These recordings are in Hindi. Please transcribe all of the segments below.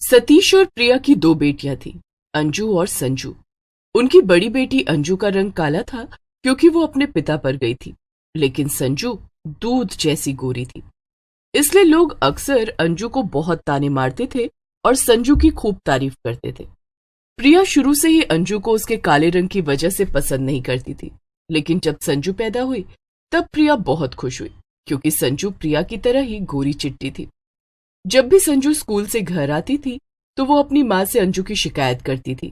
सतीश और प्रिया की दो बेटियां थीं, अंजू और संजू। उनकी बड़ी बेटी अंजू का रंग काला था क्योंकि वो अपने पिता पर गई थी, लेकिन संजू दूध जैसी गोरी थी। इसलिए लोग अक्सर अंजू को बहुत ताने मारते थे और संजू की खूब तारीफ करते थे। प्रिया शुरू से ही अंजू को उसके काले रंग की वजह से पसंद नहीं करती थी, लेकिन जब संजू पैदा हुई तब प्रिया बहुत खुश हुई क्योंकि संजू प्रिया की तरह ही गोरी चिट्टी थी। जब भी संजू स्कूल से घर आती थी तो वो अपनी माँ से अंजू की शिकायत करती थी।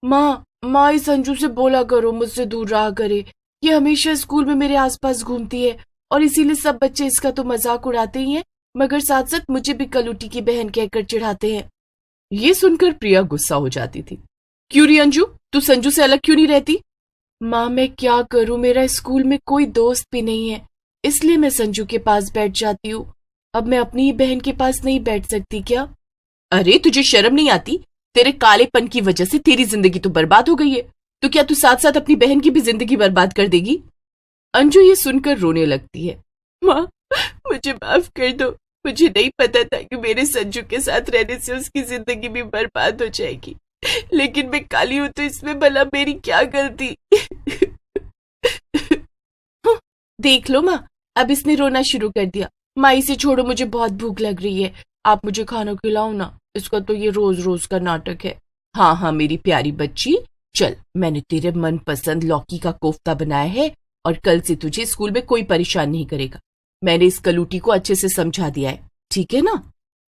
माँ इस अंजू से बोला करो मुझसे दूर रहा करे, ये हमेशा स्कूल में मेरे आसपास घूमती है और इसीलिए सब बच्चे इसका तो मजाक उड़ाते ही हैं, मगर साथ साथ मुझे भी कलूटी की बहन कहकर चिढ़ाते हैं। ये सुनकर प्रिया गुस्सा हो जाती थी। क्यों री अंजू, तू संजू से अलग क्यों नहीं रहती? माँ मैं क्या करूं, मेरा स्कूल में कोई दोस्त भी नहीं है, इसलिए मैं संजू के पास बैठ जाती हूँ। अब मैं अपनी ही बहन के पास नहीं बैठ सकती क्या? अरे तुझे शर्म नहीं आती? तेरे कालेपन की वजह से तेरी जिंदगी तो बर्बाद हो गई है, तो क्या तू साथ साथ अपनी बहन की भी जिंदगी बर्बाद कर देगी? अंजू ये सुनकर रोने लगती है। माँ मुझे माफ कर दो, मुझे नहीं पता था कि मेरे संजू के साथ रहने से उसकी जिंदगी भी बर्बाद हो जाएगी, लेकिन मैं काली हूं तो इसमें भला मेरी क्या गलती? देख लो माँ, अब इसने रोना शुरू कर दिया। माँ इसे छोड़ो, मुझे बहुत भूख लग रही है, आप मुझे खाना खिलाओ ना, इसका तो ये रोज रोज का नाटक है। हाँ मेरी प्यारी बच्ची, चल मैंने तेरे मनपसंद लौकी का कोफ्ता बनाया है और कल से तुझे स्कूल में कोई परेशान नहीं करेगा। मैंने इस कलूटी को अच्छे से समझा दिया है, ठीक है ना?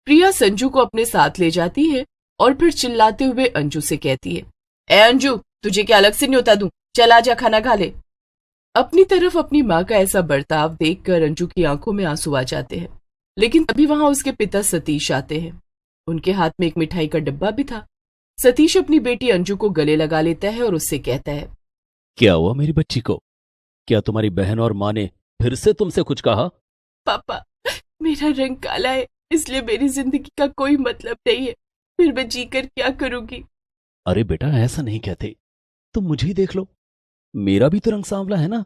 प्रिया संजू को अपने साथ ले जाती है और फिर चिल्लाते हुए अंजू से कहती है, ए अंजू, तुझे क्या अलग से न्योता दूं? चल आजा खाना खा ले। अपनी तरफ अपनी माँ का ऐसा बर्ताव देखकर अंजू की आंखों में आंसू आ जाते हैं, लेकिन तभी वहां उसके पिता सतीश आते हैं। उनके हाथ में एक मिठाई का डब्बा भी था। सतीश अपनी बेटी अंजू को गले लगा लेता है और उससे कहता है, क्या हुआ मेरी बच्ची को? क्या तुम्हारी बहन और माँ ने फिर से तुमसे कुछ कहा? पापा मेरा रंग काला है, इसलिए मेरी जिंदगी का कोई मतलब नहीं है, फिर मैं जीकर क्या करूंगी? अरे बेटा ऐसा नहीं कहते, तुम मुझे ही देख लो, मेरा भी तो रंग सांवला है ना,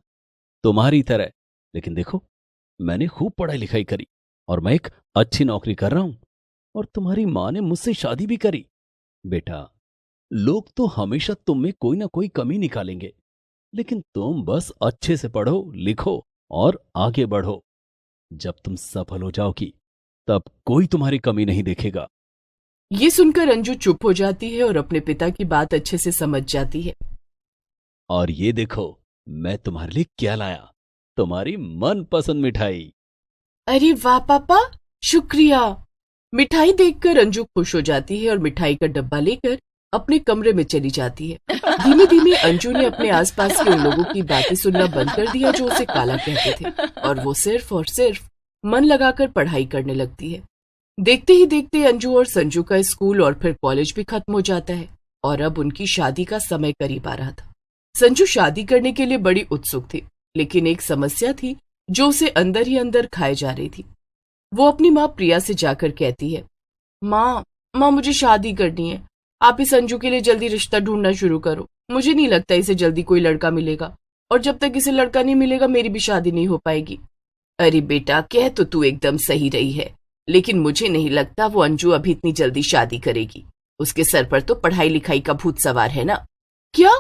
तुम्हारी तरह। लेकिन देखो, मैंने खूब पढ़ाई लिखाई करी और मैं एक अच्छी नौकरी कर रहा हूं, और तुम्हारी माँ ने मुझसे शादी भी करी। बेटा, लोग तो हमेशा तुम में कोई ना कोई कमी निकालेंगे, लेकिन तुम बस अच्छे से पढ़ो लिखो और आगे बढ़ो। जब तुम सफल हो जाओगी तब कोई तुम्हारी कमी नहीं देखेगा। ये सुनकर अंजू चुप हो जाती है और अपने पिता की बात अच्छे से समझ जाती है। और ये देखो, मैं तुम्हारे लिए क्या लाया, तुम्हारी मनपसंद मिठाई। अरे वाह पापा, शुक्रिया। मिठाई देखकर अंजू खुश हो जाती है और मिठाई का डब्बा लेकर अपने कमरे में चली जाती है। धीमे धीमे अंजू ने अपने आसपास के उन लोगों की बातें सुनना बंद कर दिया जो उसे काला कहते थे, और वो सिर्फ और सिर्फ मन लगाकर पढ़ाई करने लगती है। देखते ही देखते अंजू और संजू का स्कूल और फिर कॉलेज भी खत्म हो जाता है और अब उनकी शादी का समय करीब आ रहा था। संजू शादी करने के लिए बड़ी उत्सुक थी, लेकिन एक समस्या थी जो उसे अंदर ही अंदर खाए जा रही थी। वो अपनी माँ प्रिया से जाकर कहती है, माँ मुझे शादी करनी है, आप इस संजू के लिए जल्दी रिश्ता ढूंढना शुरू करो। मुझे नहीं लगता इसे जल्दी कोई लड़का मिलेगा, और जब तक इसे लड़का नहीं मिलेगा मेरी भी शादी नहीं हो पाएगी। अरे बेटा, कह तो तू एकदम सही रही है, लेकिन मुझे नहीं लगता वो अंजू अभी इतनी जल्दी शादी करेगी। उसके सर पर तो पढ़ाई लिखाई का भूत सवार है ना। क्या?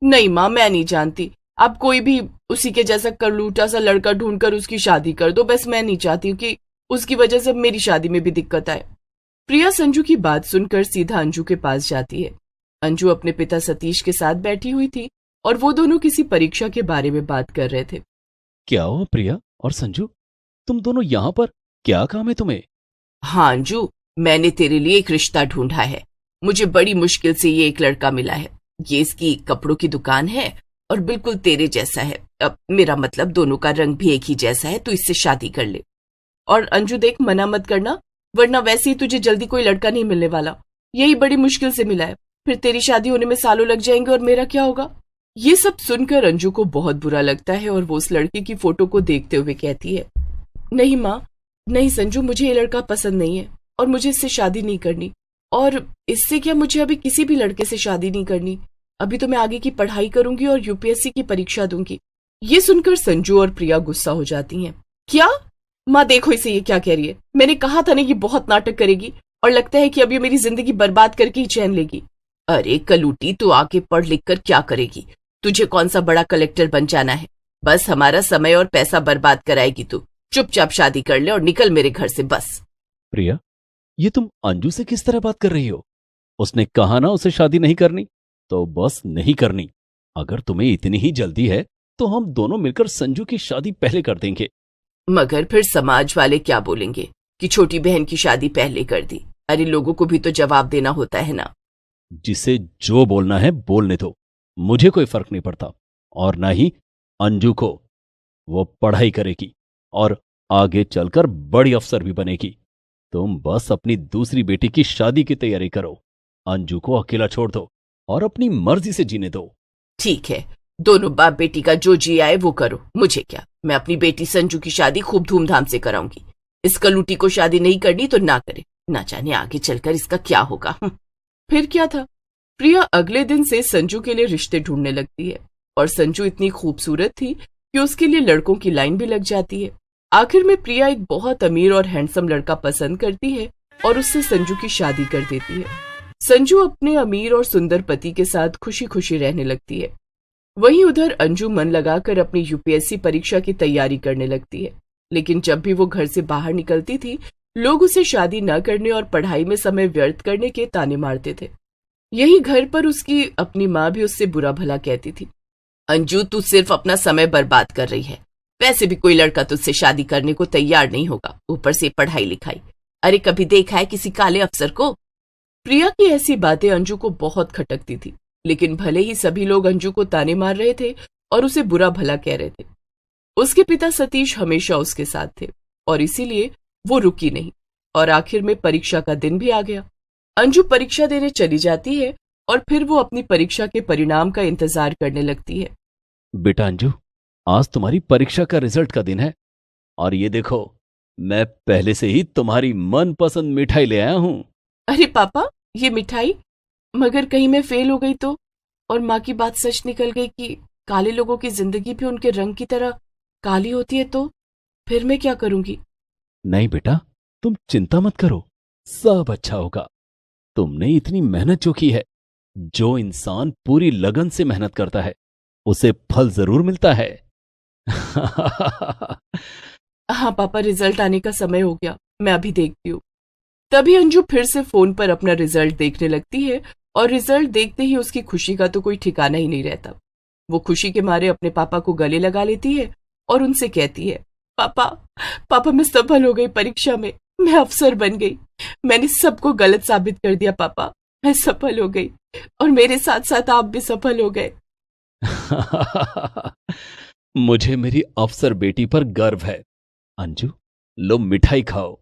नहीं माँ, मैं नहीं जानती, आप कोई भी उसी के जैसा करलूटा सा लड़का ढूंढकर उसकी शादी कर दो, बस मैं नहीं चाहती कि उसकी वजह से मेरी शादी में भी दिक्कत आए। प्रिया संजू की बात सुनकर सीधा अंजू के पास जाती है। अंजू अपने पिता सतीश के साथ बैठी हुई थी और वो दोनों किसी परीक्षा के बारे में बात कर रहे थे। क्या हुआ प्रिया और संजू, तुम दोनों यहां पर? क्या काम है तुम्हें? हाँ अंजू, मैंने तेरे लिए एक रिश्ता ढूंढा है। मुझे बड़ी मुश्किल से ये एक लड़का मिला है। ये इसकी कपड़ों की दुकान है और बिल्कुल तेरे जैसा है। अब मेरा मतलब दोनों का रंग भी एक ही जैसा है, तो इससे शादी कर ले। और अंजू देख, मना मत करना, वरना वैसे ही तुझे जल्दी कोई लड़का नहीं मिलने वाला। यही बड़ी मुश्किल से मिला है, फिर तेरी शादी होने में सालों लग जाएंगे और मेरा क्या होगा? ये सब सुनकर अंजू को बहुत बुरा लगता है और वो उस लड़के की फोटो को देखते हुए कहती है, नहीं माँ, नहीं संजू, मुझे ये लड़का पसंद नहीं है और मुझे इससे शादी नहीं करनी। और इससे क्या, मुझे अभी किसी भी लड़के से शादी नहीं करनी। अभी तो मैं आगे की पढ़ाई करूंगी और यूपीएससी की परीक्षा दूंगी। ये सुनकर संजू और प्रिया गुस्सा हो जाती हैं। क्या? माँ देखो इसे, ये क्या कह रही है? मैंने कहा था ना ये बहुत नाटक करेगी। और लगता है कि अब ये मेरी जिंदगी बर्बाद करके ही चैन लेगी। अरे कलूटी, तू आगे पढ़ लिख कर क्या करेगी? तुझे कौन सा बड़ा कलेक्टर बन जाना है? बस हमारा समय और पैसा बर्बाद कराएगी तू। चुपचाप शादी कर ले और निकल मेरे घर से बस। प्रिया, ये तुम अंजू से किस तरह बात कर रही हो? उसने कहा ना उसे शादी नहीं करनी, तो बस नहीं करनी। अगर तुम्हें इतनी ही जल्दी है तो हम दोनों मिलकर संजू की शादी पहले कर देंगे। मगर फिर समाज वाले क्या बोलेंगे कि छोटी बहन की शादी पहले कर दी? अरे लोगों को भी तो जवाब देना होता है ना। जिसे जो बोलना है बोलने दो, मुझे कोई फर्क नहीं पड़ता। और ना ही अंजू को। वो पढ़ाई करेगी और आगे चलकर बड़ी अफसर भी बनेगी। तुम बस अपनी दूसरी बेटी की शादी की तैयारी करो। अंजू को अकेला छोड़ दो और अपनी मर्जी से जीने दो। ठीक है, दोनों बाप बेटी का जो जी आए वो करो, मुझे क्या। मैं अपनी बेटी संजू की शादी खूब धूमधाम से कराऊंगी। इस कलूटी को शादी नहीं करनी तो ना करे, ना जाने आगे चलकर इसका क्या होगा। फिर क्या था, प्रिया अगले दिन से संजू के लिए रिश्ते ढूंढने लगती है। और संजू इतनी खूबसूरत थी कि उसके लिए लड़कों की लाइन भी लग जाती है। आखिर में प्रिया एक बहुत अमीर और हैंडसम लड़का पसंद करती है और उससे संजू की शादी कर देती है। संजू अपने अमीर और सुंदर पति के साथ खुशी खुशी रहने लगती है। वहीं उधर अंजू मन लगाकर अपनी यूपीएससी परीक्षा की तैयारी करने लगती है। लेकिन जब भी वो घर से बाहर निकलती थी, लोग उसे शादी न करने और पढ़ाई में समय व्यर्थ करने के ताने मारते थे। यही घर पर उसकी अपनी माँ भी उससे बुरा भला कहती थी। अंजू, तू सिर्फ अपना समय बर्बाद कर रही है। वैसे भी कोई लड़का तुझसे शादी करने को तैयार नहीं होगा, ऊपर से पढ़ाई लिखाई। अरे कभी देखा है किसी काले अफसर को? प्रिया की ऐसी बातें अंजू को बहुत खटकती थी। लेकिन भले ही सभी लोग अंजू को ताने मार रहे थे और उसे बुरा भला कह रहे थे, उसके पिता सतीश हमेशा उसके साथ थे और इसीलिए वो रुकी नहीं। और आखिर में परीक्षा का दिन भी आ गया। अंजू परीक्षा देने चली जाती है और फिर वो अपनी परीक्षा के परिणाम का इंतजार करने लगती है। बेटा अंजू, आज तुम्हारी परीक्षा का रिजल्ट का दिन है और ये देखो, मैं पहले से ही तुम्हारी मनपसंद मिठाई ले आया हूं। अरे पापा, ये मिठाई? मगर कहीं मैं फेल हो गई तो? और माँ की बात सच निकल गई कि काले लोगों की जिंदगी भी उनके रंग की तरह काली होती है, तो फिर मैं क्या करूंगी? नहीं बेटा, तुम चिंता मत करो, सब अच्छा होगा। तुमने इतनी मेहनत जो की है, जो इंसान पूरी लगन से मेहनत करता है उसे फल जरूर मिलता है। हाँ पापा, रिजल्ट आने का समय हो गया, मैं अभी देखती हूँ। तभी अंजू फिर से फोन पर अपना रिजल्ट देखने लगती है और रिजल्ट देखते ही उसकी खुशी का तो कोई ठिकाना ही नहीं रहता। वो खुशी के मारे अपने पापा को गले लगा लेती है और उनसे कहती है, पापा, पापा मैं सफल हो गई परीक्षा में, मैं अफसर बन गई। मैंने सबको गलत साबित कर दिया पापा, मैं सफल हो गई और मेरे साथ साथ आप भी सफल हो गए। मुझे मेरी अफसर बेटी पर गर्व है। अंजू, लो मिठाई खाओ।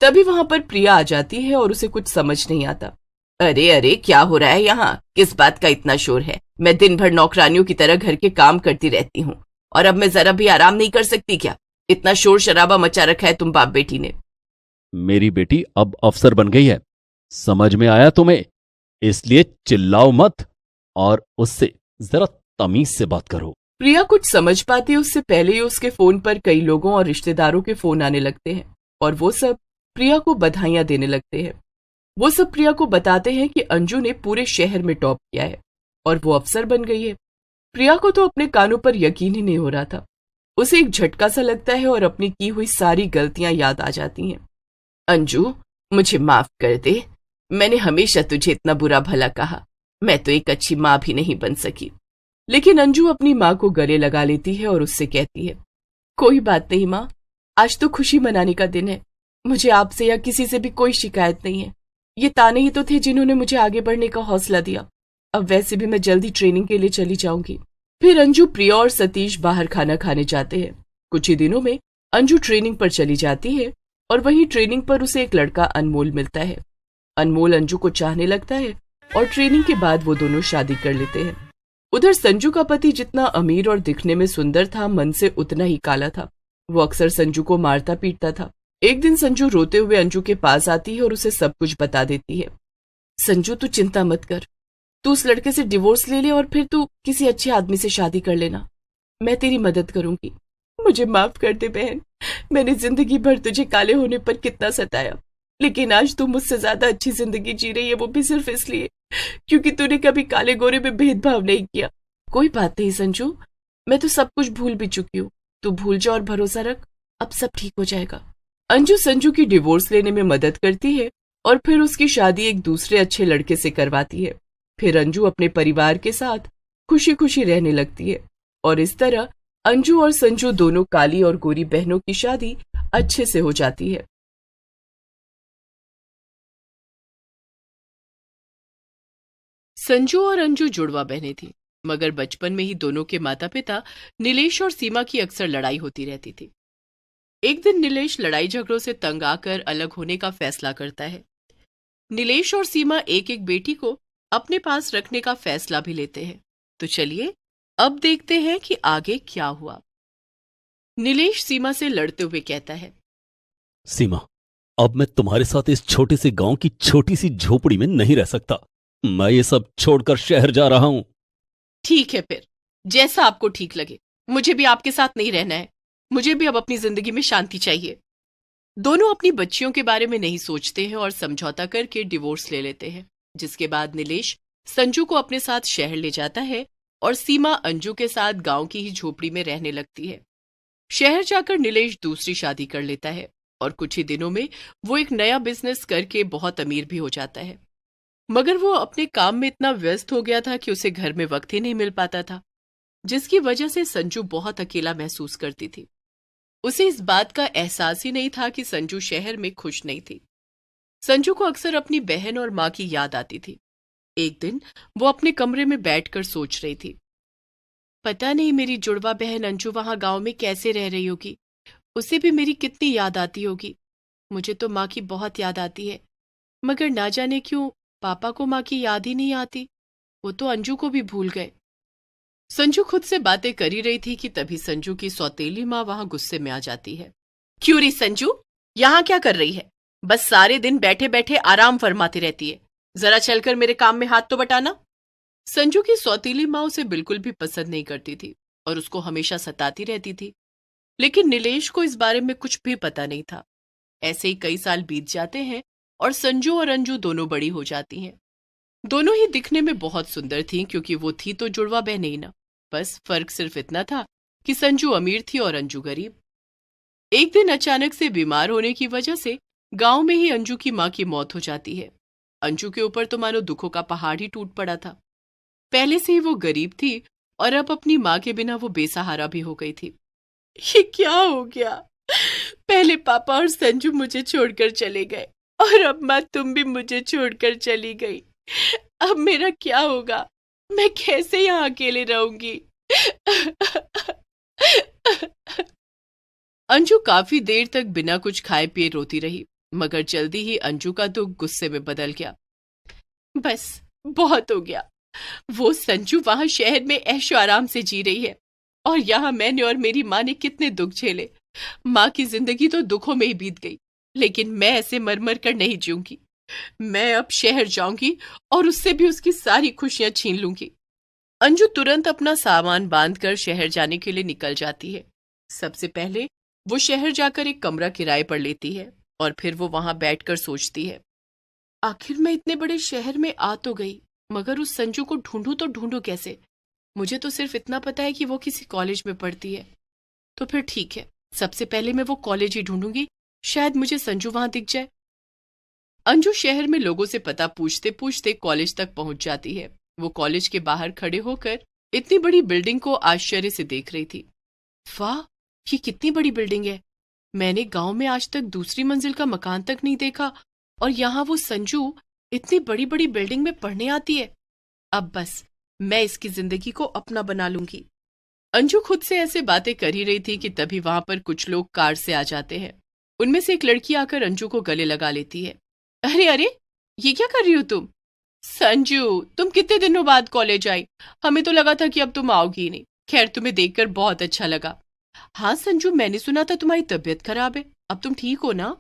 तभी वहां पर प्रिया आ जाती है और उसे कुछ समझ नहीं आता। अरे अरे, क्या हो रहा है यहाँ? किस बात का इतना शोर है? मैं दिन भर नौकरानियों की तरह घर के काम करती रहती हूँ और अब मैं जरा भी आराम नहीं कर सकती क्या? इतना शोर शराबा मचा रखा है तुम बाप बेटी ने। मेरी बेटी अब अफसर बन गई है, समझ में आया तुम्हें? इसलिए चिल्लाओ मत और उससे जरा तमीज से बात करो। प्रिया कुछ समझ पाती है उससे पहले ही उसके फोन पर कई लोगों और रिश्तेदारों के फोन आने लगते हैं और वो सब प्रिया को बधाइयां देने लगते हैं। वो सब प्रिया को बताते हैं कि अंजू ने पूरे शहर में टॉप किया है और वो अफसर बन गई है। प्रिया को तो अपने कानों पर यकीन ही नहीं हो रहा था। उसे एक झटका सा लगता है और अपनी की हुई सारी गलतियां याद आ जाती हैं। अंजू, मुझे माफ कर दे, मैंने हमेशा तुझे इतना बुरा भला कहा। मैं तो एक अच्छी माँ भी नहीं बन सकी। लेकिन अंजू अपनी माँ को गले लगा लेती है और उससे कहती है, कोई बात नहीं माँ, आज तो खुशी मनाने का दिन है। मुझे आपसे या किसी से भी कोई शिकायत नहीं है। ये ताने ही तो थे जिन्होंने मुझे आगे बढ़ने का हौसला दिया। अब वैसे भी मैं जल्दी ट्रेनिंग के लिए चली जाऊंगी। फिर अंजू, प्रिया और सतीश बाहर खाना खाने जाते हैं। कुछ ही दिनों में अंजू ट्रेनिंग पर चली जाती है और वहीं ट्रेनिंग पर उसे एक लड़का अनमोल मिलता है। अनमोल अंजू को चाहने लगता है और ट्रेनिंग के बाद वो दोनों शादी कर लेते हैं। उधर संजू का पति जितना अमीर और दिखने में सुंदर था, मन से उतना ही काला था। वो अक्सर संजू को मारता पीटता था। एक दिन संजू रोते हुए अंजू के पास आती है और उसे सब कुछ बता देती है। संजू, तू चिंता मत कर, तू उस लड़के से डिवोर्स ले ले और फिर तू किसी अच्छे आदमी से शादी कर लेना। मैं तेरी मदद करूंगी। मुझे माफ कर दे बहन, मैंने जिंदगी भर तुझे काले होने पर कितना सताया। लेकिन आज तू मुझसे ज्यादा अच्छी जिंदगी जी रही है, वो भी सिर्फ इसलिए क्योंकि तूने कभी काले गोरे में भेदभाव नहीं किया। कोई बात नहीं संजू, मैं तो सब कुछ भूल भी चुकी हूँ। तू भूल जा और भरोसा रख, अब सब ठीक हो जाएगा। अंजू संजू की डिवोर्स लेने में मदद करती है और फिर उसकी शादी एक दूसरे अच्छे लड़के से करवाती है। फिर अंजू अपने परिवार के साथ खुशी खुशी रहने लगती है और इस तरह अंजू और संजू दोनों काली और गोरी बहनों की शादी अच्छे से हो जाती है। संजू और अंजू जुड़वा बहनें थीं, मगर बचपन में ही दोनों के माता पिता नीलेश और सीमा की अक्सर लड़ाई होती रहती थी। एक दिन नीलेश लड़ाई झगड़ों से तंग आकर अलग होने का फैसला करता है। नीलेश और सीमा एक एक बेटी को अपने पास रखने का फैसला भी लेते हैं। तो चलिए अब देखते हैं कि आगे क्या हुआ। नीलेश सीमा से लड़ते हुए कहता है, सीमा, अब मैं तुम्हारे साथ इस छोटे से गांव की छोटी सी झोपड़ी में नहीं रह सकता। मैं ये सब छोड़कर शहर जा रहा हूं। ठीक है फिर, जैसा आपको ठीक लगे। मुझे भी आपके साथ नहीं रहना है। मुझे भी अब अपनी जिंदगी में शांति चाहिए। दोनों अपनी बच्चियों के बारे में नहीं सोचते हैं और समझौता करके डिवोर्स ले लेते हैं, जिसके बाद नीलेश संजू को अपने साथ शहर ले जाता है और सीमा अंजू के साथ गांव की ही झोपड़ी में रहने लगती है। शहर जाकर नीलेश दूसरी शादी कर लेता है और कुछ ही दिनों में वो एक नया बिजनेस करके बहुत अमीर भी हो जाता है। मगर वो अपने काम में इतना व्यस्त हो गया था कि उसे घर में वक्त ही नहीं मिल पाता था, जिसकी वजह से संजू बहुत अकेला महसूस करती थी। उसे इस बात का एहसास ही नहीं था कि संजू शहर में खुश नहीं थी। संजू को अक्सर अपनी बहन और माँ की याद आती थी। एक दिन वो अपने कमरे में बैठकर सोच रही थी, पता नहीं मेरी जुड़वा बहन अंजू वहां गांव में कैसे रह रही होगी। उसे भी मेरी कितनी याद आती होगी। मुझे तो माँ की बहुत याद आती है, मगर ना जाने क्यों पापा को माँ की याद ही नहीं आती। वो तो अंजू को भी भूल गए। संजू खुद से बातें कर ही रही थी कि तभी संजू की सौतेली माँ वहां गुस्से में आ जाती है। क्यों रे संजू, यहाँ क्या कर रही है? बस सारे दिन बैठे बैठे आराम फरमाती रहती है। जरा चलकर मेरे काम में हाथ तो बटाना। संजू की सौतीली माँ उसे बिल्कुल भी पसंद नहीं करती थी और उसको हमेशा सताती रहती थी, लेकिन नीलेश को इस बारे में कुछ भी पता नहीं था। ऐसे ही कई साल बीत जाते हैं और संजू और अंजू दोनों बड़ी हो जाती हैं। दोनों ही दिखने में बहुत सुंदर थीं क्योंकि वो थी तो जुड़वा बहन ही ना। बस फर्क सिर्फ इतना था कि संजू अमीर थी और अंजू गरीब। एक दिन अचानक से बीमार होने की वजह से गांव में ही अंजू की माँ की मौत हो जाती है। अंजू के ऊपर तो मानो दुखों का पहाड़ ही टूट पड़ा था। पहले से ही वो गरीब थी और अब अपनी माँ के बिना वो बेसहारा भी हो गई थी। ये क्या हो गया? पहले पापा और संजू मुझे छोड़कर चले गए और अब माँ तुम भी मुझे छोड़कर चली गई। अब मेरा क्या होगा? मैं कैसे यहाँ अकेले रहूंगी? अंजू काफी देर तक बिना कुछ खाए पिए रोती रही, मगर जल्दी ही अंजू का दुख गुस्से में बदल गया। बस बहुत हो गया। वो संजू वहां शहर में ऐशो आराम से जी रही है और यहाँ मैंने और मेरी माँ ने कितने दुख झेले। माँ की जिंदगी तो दुखों में ही बीत गई, लेकिन मैं ऐसे मर मर कर नहीं जीऊंगी। मैं अब शहर जाऊंगी और उससे भी उसकी सारी खुशियां छीन लूंगी। अंजू तुरंत अपना सामान बांधकर शहर जाने के लिए निकल जाती है। सबसे पहले वो शहर जाकर एक कमरा किराए पर लेती है और फिर वो वहां बैठकर सोचती है, आखिर मैं इतने बड़े शहर में आ तो गई, मगर उस संजू को ढूंढूं तो ढूंढूं कैसे? मुझे तो सिर्फ इतना पता है कि वो किसी कॉलेज में पढ़ती है। तो फिर ठीक है, सबसे पहले मैं वो कॉलेज ही ढूंढूंगी, शायद मुझे संजू वहां दिख जाए। अंजू शहर में लोगों से पता पूछते पूछते कॉलेज तक पहुंच जाती है। वो कॉलेज के बाहर खड़े होकर इतनी बड़ी बिल्डिंग को आश्चर्य से देख रही थी। वाह, ये कितनी बड़ी बिल्डिंग है! मैंने गांव में आज तक दूसरी मंजिल का मकान तक नहीं देखा और यहाँ वो संजू इतनी बड़ी बड़ी बिल्डिंग में पढ़ने आती है। अब बस मैं इसकी जिंदगी को अपना बना लूंगी। अंजू खुद से ऐसे बातें कर ही रही थी कि तभी वहां पर कुछ लोग कार से आ जाते हैं। उनमें से एक लड़की आकर अंजू को गले लगा लेती है। अरे अरे, ये क्या कर रही हो तुम? संजू, तुम कितने दिनों बाद कॉलेज आई? हमें तो लगा था कि अब तुम आओगी ही नहीं। खैर, तुम्हें देखकर बहुत अच्छा लगा। हाँ संजू, मैंने सुना था तुम्हारी तबीयत खराब है। अब तुम ठीक हो ना?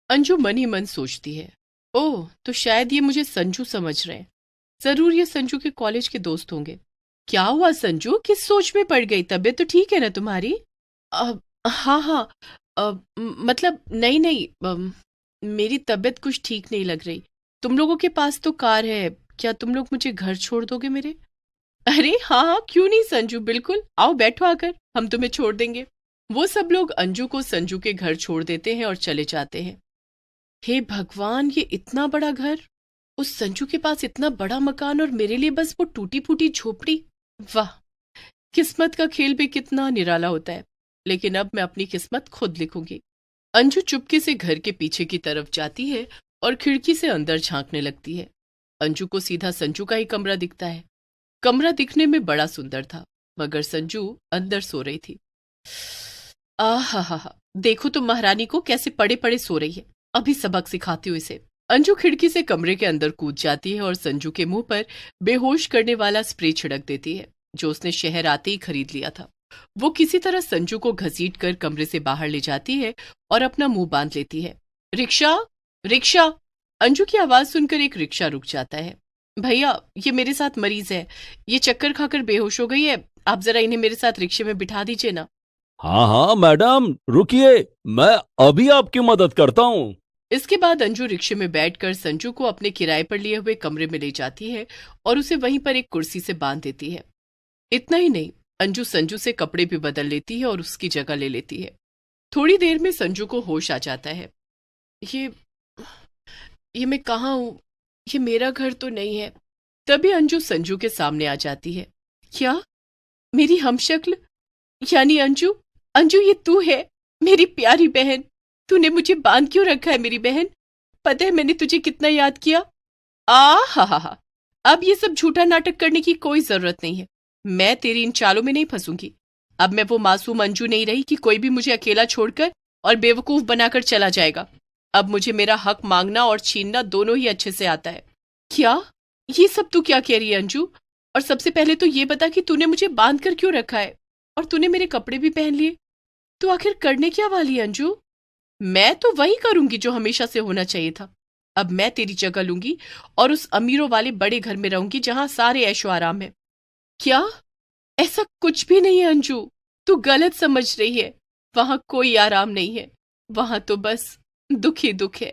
अंजू मन ही मन सोचती है, ओह, तो शायद ये मुझे संजू समझ रहे हैं। जरूर ये संजू के कॉलेज के दोस्त होंगे। क्या हुआ संजू, किस सोच में पड़ गई? तबीयत तो ठीक है ना तुम्हारी? हाँ हाँ, मतलब नहीं नहीं, मेरी तबीयत कुछ ठीक नहीं लग रही। तुम लोगों के पास तो कार है, क्या तुम लोग मुझे घर छोड़ दोगे मेरे? अरे हाँ हाँ, क्यों नहीं संजू, बिल्कुल आओ बैठो आकर, हम तुम्हें छोड़ देंगे। वो सब लोग अंजू को संजू के घर छोड़ देते हैं और चले जाते हैं। हे भगवान, ये इतना बड़ा घर, उस संजू के पास इतना बड़ा मकान और मेरे लिए बस वो टूटी फूटी झोपड़ी। वाह, किस्मत का खेल भी कितना निराला होता है। लेकिन अब मैं अपनी किस्मत खुद लिखूंगी। अंजू चुपके से घर के पीछे की तरफ जाती है और खिड़की से अंदर झांकने लगती है। अंजू को सीधा संजू का ही कमरा दिखता है। कमरा दिखने में बड़ा सुंदर था, मगर संजू अंदर सो रही थी। आहा हा हा, देखो तो महारानी को कैसे पड़े पड़े सो रही है, अभी सबक सिखाती हूँ इसे। अंजू खिड़की से कमरे के अंदर कूद जाती है और संजू के मुंह पर बेहोश करने वाला स्प्रे छिड़क देती है, जो उसने शहर आते ही खरीद लिया था। वो किसी तरह संजू को घसीट कर कमरे से बाहर ले जाती है और अपना मुंह बांध लेती है। Rickshaw, rickshaw! अंजू की आवाज सुनकर एक रिक्शा रुक जाता है। भैया, ये मेरे साथ मरीज है, ये चक्कर खाकर बेहोश हो गई है, आप जरा इन्हें मेरे साथ रिक्शे में बिठा दीजिए ना। हाँ हाँ मैडम, रुकिए, मैं अभी आपकी मदद करता हूँ। इसके बाद अंजू रिक्शे में बैठकर संजू को अपने किराए पर लिए हुए कमरे में ले जाती है और उसे वहीं पर एक कुर्सी से बांध देती है। इतना ही नहीं, अंजू संजू से कपड़े भी बदल लेती है और उसकी जगह ले लेती है। थोड़ी देर में संजू को होश आ जाता है। ये ये मैं कहाँ हूँ? ये मेरा घर तो नहीं है। तभी अंजू संजू के सामने आ जाती है। क्या? मेरी हमशक्ल, यानी अंजू? अंजू, ये तू है मेरी प्यारी बहन? तूने मुझे बांध क्यों रखा है मेरी बहन? पता है मैंने तुझे कितना याद किया। हा हा हा, अब ये सब झूठा नाटक करने की कोई जरूरत नहीं है। मैं तेरी इन चालों में नहीं फंसूंगी। अब मैं वो मासूम अंजू नहीं रही कि कोई भी मुझे अकेला छोड़कर और बेवकूफ बनाकर चला जाएगा। अब मुझे मेरा हक मांगना और छीनना दोनों ही अच्छे से आता है। क्या? ये सब तू क्या कह रही है अंजू? और सबसे पहले तो ये बता कि तूने मुझे बांध कर क्यों रखा है, और तूने मेरे कपड़े भी पहन लिए। तू आखिर करने क्या वाली है अंजू? मैं तो वही करूंगी जो हमेशा से होना चाहिए था। अब मैं तेरी जगह लूंगी और उस अमीरों वाले बड़े घर में रहूंगी जहां सारे ऐशो आराम है। क्या? ऐसा कुछ भी नहीं है अंजू, तू गलत समझ रही है। वहां कोई आराम नहीं है, वहां तो बस दुख ही दुख है।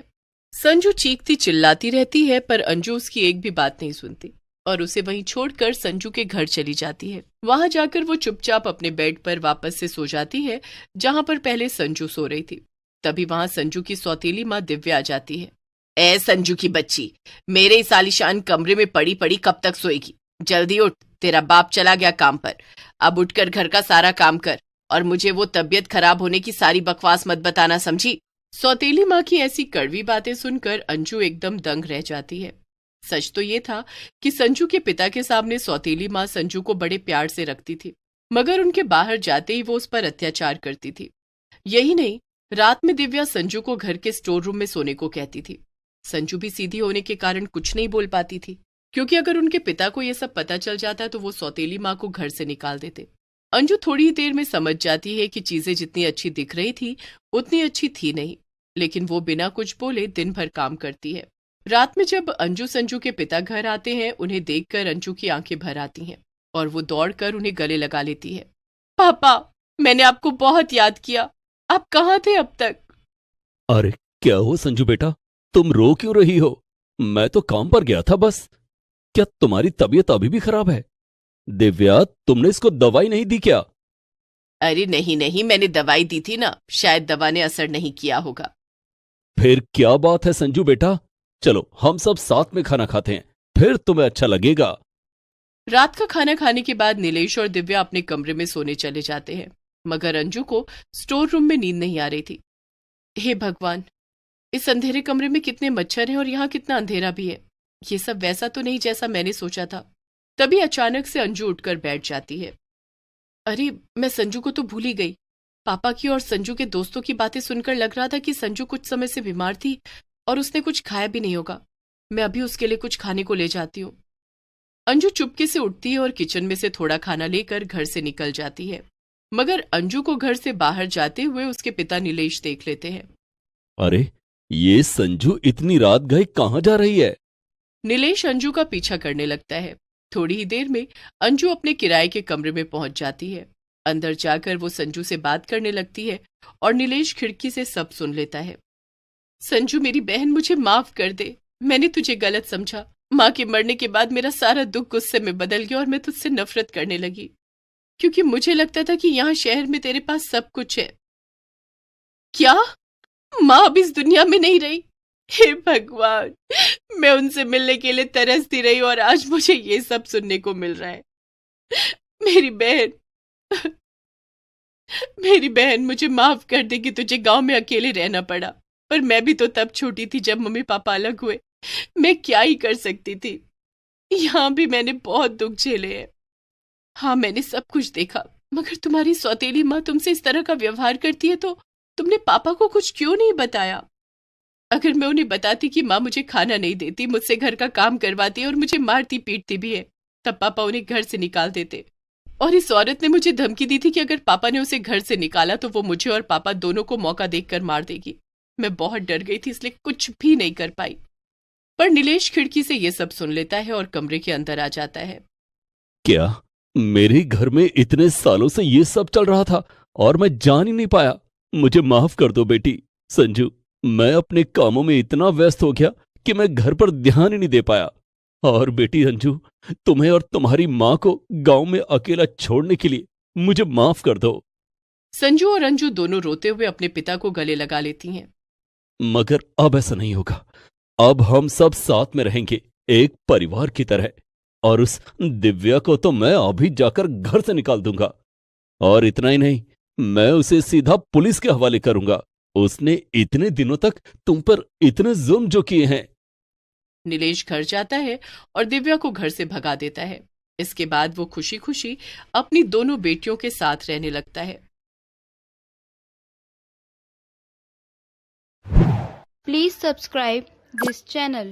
संजू चीखती चिल्लाती रहती है, पर अंजू उसकी एक भी बात नहीं सुनती और उसे वहीं छोड़कर संजू के घर चली जाती है। वहां जाकर वो चुपचाप अपने बेड पर वापस से सो जाती है, जहां पर पहले संजू सो रही थी। तभी वहां संजू की सौतेली माँ दिव्या आ जाती है। ए संजू की बच्ची, मेरे इस आलीशान कमरे में पड़ी पड़ी कब तक सोएगी? जल्दी उठ, तेरा बाप चला गया काम पर। अब उठकर घर का सारा काम कर और मुझे वो तबीयत खराब होने की सारी बकवास मत बताना, समझी? सौतेली माँ की ऐसी कड़वी बातें सुनकर अंजू एकदम दंग रह जाती है। सच तो ये था कि संजू के पिता के सामने सौतेली माँ संजू को बड़े प्यार से रखती थी, मगर उनके बाहर जाते ही वो उस पर अत्याचार करती थी। यही नहीं, रात में दिव्या संजू को घर के स्टोर रूम में सोने को कहती थी। संजू भी सीधी होने के कारण कुछ नहीं बोल पाती थी, क्योंकि अगर उनके पिता को यह सब पता चल जाता तो वो सौतेली माँ को घर से निकाल देते। अंजू थोड़ी ही देर में समझ जाती है कि चीजें जितनी अच्छी दिख रही थी उतनी अच्छी थी नहीं, लेकिन वो बिना कुछ बोले दिन भर काम करती है। रात में जब अंजू संजू के पिता घर आते हैं, उन्हें देखकर अंजू की आंखें भर आती हैं और वो दौड़कर उन्हें गले लगा लेती है। पापा, मैंने आपको बहुत याद किया, आप कहाँ थे अब तक? अरे क्या हो संजू बेटा, तुम रो क्यों रही हो? मैं तो काम पर गया था बस। क्या तुम्हारी तबीयत अभी भी खराब है? दिव्या, तुमने इसको दवाई नहीं दी क्या? अरे नहीं नहीं, मैंने दवाई दी थी ना, शायद दवा ने असर नहीं किया होगा। फिर क्या बात है संजू बेटा, चलो हम सब साथ में खाना खाते हैं, फिर तुम्हें अच्छा लगेगा। रात का खाना खाने के बाद नीलेश और दिव्या अपने कमरे में सोने चले जाते हैं, मगर अंजू को स्टोर रूम में नींद नहीं आ रही थी। हे भगवान, इस अंधेरे कमरे में कितने मच्छर हैं और यहाँ कितना अंधेरा भी है। ये सब वैसा तो नहीं जैसा मैंने सोचा था। तभी अचानक से अंजू उठकर बैठ जाती है। अरे, मैं संजू को तो भूल ही गई। पापा की और संजू के दोस्तों की बातें सुनकर लग रहा था कि संजू कुछ समय से बीमार थी और उसने कुछ खाया भी नहीं होगा। मैं अभी उसके लिए कुछ खाने को ले जाती हूँ। अंजू चुपके से उठती है और किचन में से थोड़ा खाना लेकर घर से निकल जाती है, मगर अंजू को घर से बाहर जाते हुए उसके पिता नीलेश देख लेते हैं। अरे, ये संजू इतनी रात गए कहाँ जा रही है? नीलेश अंजू का पीछा करने लगता है। थोड़ी ही देर में अंजू अपने किराए के कमरे में पहुंच जाती है। अंदर जाकर वो संजू से बात करने लगती है और नीलेश खिड़की से सब सुन लेता है। संजू मेरी बहन, मुझे माफ कर दे। मैंने तुझे गलत समझा। माँ के मरने के बाद मेरा सारा दुख गुस्से में बदल गया और मैं तुझसे नफरत करने लगी, क्योंकि मुझे लगता था कि यहाँ शहर में तेरे पास सब कुछ है। क्या माँ अब इस दुनिया में नहीं रही? हे भगवान, मैं उनसे मिलने के लिए तरसती रही और आज मुझे ये सब सुनने को मिल रहा है। मेरी बहन, मेरी बहन, मुझे माफ कर दे कि तुझे गांव में अकेले रहना पड़ा, पर मैं भी तो तब छोटी थी जब मम्मी पापा अलग हुए। मैं क्या ही कर सकती थी। यहाँ भी मैंने बहुत दुख झेले हैं। हाँ, मैंने सब कुछ देखा, मगर तुम्हारी सौतेली माँ तुमसे इस तरह का व्यवहार करती है तो तुमने पापा को कुछ क्यों नहीं बताया? अगर मैं उन्हें बताती कि माँ मुझे खाना नहीं देती, मुझसे घर का काम करवाती है और मुझे मारती पीटती भी है, तब पापा उन्हें घर से निकाल देते। और इस औरत ने मुझे धमकी दी थी कि अगर पापा ने उसे घर से निकाला तो वो मुझे और पापा दोनों को मौका देखकर मार देगी। मैं बहुत डर गई थी, इसलिए कुछ भी नहीं कर पाई। पर नीलेश खिड़की से ये सब सुन लेता है और कमरे के अंदर आ जाता है। क्या मेरे घर में इतने सालों से ये सब चल रहा था और मैं जान ही नहीं पाया? मुझे माफ कर दो बेटी। संजू, मैं अपने कामों में इतना व्यस्त हो गया कि मैं घर पर ध्यान ही नहीं दे पाया। और बेटी अंजू, तुम्हें और तुम्हारी माँ को गांव में अकेला छोड़ने के लिए मुझे माफ कर दो। संजू और अंजू दोनों रोते हुए अपने पिता को गले लगा लेती हैं। मगर अब ऐसा नहीं होगा। अब हम सब साथ में रहेंगे, एक परिवार की तरह। और उस दिव्या को तो मैं अभी जाकर घर से निकाल दूंगा। और इतना ही नहीं, मैं उसे सीधा पुलिस के हवाले करूंगा। उसने इतने दिनों तक तुम पर इतने जुल्म जो किए हैं। नीलेश घर जाता है और दिव्या को घर से भगा देता है। इसके बाद वो खुशी खुशी अपनी दोनों बेटियों के साथ रहने लगता है। Please subscribe this channel.